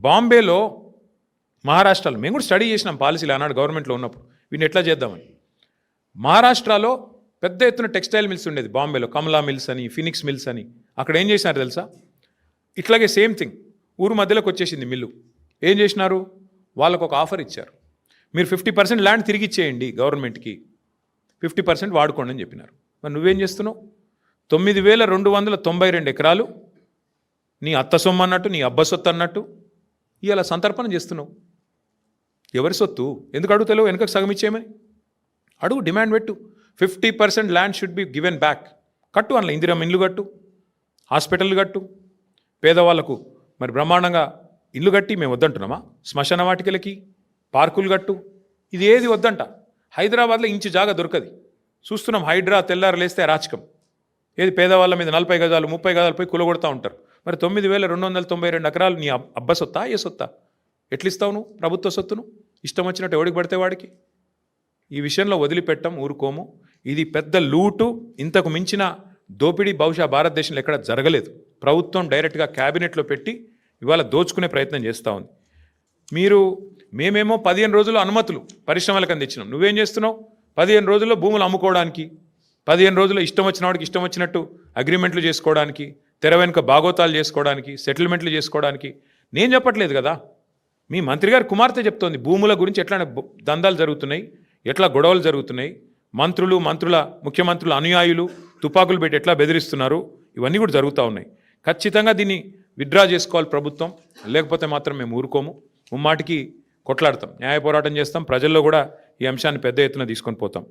బాంబేలో మహారాష్ట్రలో మేము కూడా స్టడీ చేసినాం పాలసీలు ఆనాడు గవర్నమెంట్లో ఉన్నప్పుడు వీటిని ఎట్లా చేద్దామని. మహారాష్ట్రలో పెద్ద ఎత్తున టెక్స్టైల్ మిల్స్ ఉండేది బాంబేలో, కమలా మిల్స్ అని, ఫినిక్స్ మిల్స్ అని. అక్కడ ఏం చేసినారు తెలుసా? ఇట్లాగే సేమ్ థింగ్ ఊరు మధ్యలోకి వచ్చేసింది మిల్లు. ఏం చేసినారు? వాళ్ళకు ఒక ఆఫర్ ఇచ్చారు, మీరు 50% ల్యాండ్ తిరిగి ఇచ్చేయండి గవర్నమెంట్కి, 50% వాడుకోండి అని చెప్పినారు. మరి నువ్వేం చేస్తున్నావు? 9,292 ఎకరాలు నీ అత్త సొమ్ము అన్నట్టు, నీ అబ్బ సొత్తు అన్నట్టు ఇవాళ సంతర్పణ చేస్తున్నావు. ఎవరి సొత్తు? ఎందుకు అడుగుతావు? వెనకకు సగం ఇచ్చేయమని అడుగు, డిమాండ్ పెట్టు. 50% land should be given back. కట్టు, అందులో ఇందిరమ్మ ఇల్లు కట్టు, హాస్పిటల్ కట్టు, పేదవాళ్లకు మరి బ్రహ్మాండంగా ఇల్లు కట్టి మేము వద్దంటున్నామా? శ్మశాన వాటికలకి పార్కులు కట్టు. ఇది ఏది వద్దంట. హైదరాబాద్లో ఇంచు జాగా దొరకది. చూస్తున్నాం, హైడ్రా తెల్లారు లేస్తే రాచకం. ఏది పేదవాళ్ళ మీద 40 గజాలు 30 గజాలు పోయి కులగొడతా ఉంటారు. మరి 9,292 ఎకరాలు నీ అబ్బ సొత్తా, ఏ సొత్తా? ఎట్లిస్తావు నువ్వు ప్రభుత్వ సొత్తును? ఇష్టం వచ్చినట్టు ఎవడికి పడితే వాడికి. ఈ విషయంలో వదిలిపెట్టం, ఊరుకోము. ఇది పెద్ద లూటు, ఇంతకు మించిన దోపిడీ బహుశా భారతదేశంలో ఎక్కడ జరగలేదు. ప్రభుత్వం డైరెక్ట్గా క్యాబినెట్లో పెట్టి ఇవాళ దోచుకునే ప్రయత్నం చేస్తూ ఉంది. మేమేమో 15 రోజులు అనుమతులు పరిశ్రమలకు అందించినాం. నువ్వేం చేస్తున్నావు? 15 రోజుల్లో భూములు అమ్ముకోవడానికి, 15 రోజుల్లో ఇష్టం వచ్చిన వాడికి ఇష్టం వచ్చినట్టు అగ్రిమెంట్లు చేసుకోవడానికి, తెర వెనుక బాగోతాలు చేసుకోవడానికి, సెటిల్మెంట్లు చేసుకోవడానికి. నేను చెప్పట్లేదు కదా, మీ మంత్రి గారి కుమార్తె చెప్తోంది భూముల గురించి ఎట్లా దందాలు జరుగుతున్నాయి, ఎట్లా గొడవలు జరుగుతున్నాయి, ముఖ్యమంత్రుల అనుయాయులు తుపాకులు పెట్టి ఎట్లా బెదిరిస్తున్నారు, ఇవన్నీ కూడా జరుగుతూ ఉన్నాయి. ఖచ్చితంగా దీన్ని విత్డ్రా చేసుకోవాలి ప్రభుత్వం, లేకపోతే మాత్రం మేము ఊరుకోము. ముమ్మాటికి కొట్లాడతాం, న్యాయ పోరాటం చేస్తాం, ప్రజల్లో కూడా ఈ అంశాన్ని పెద్ద ఎత్తున తీసుకొని పోతాం.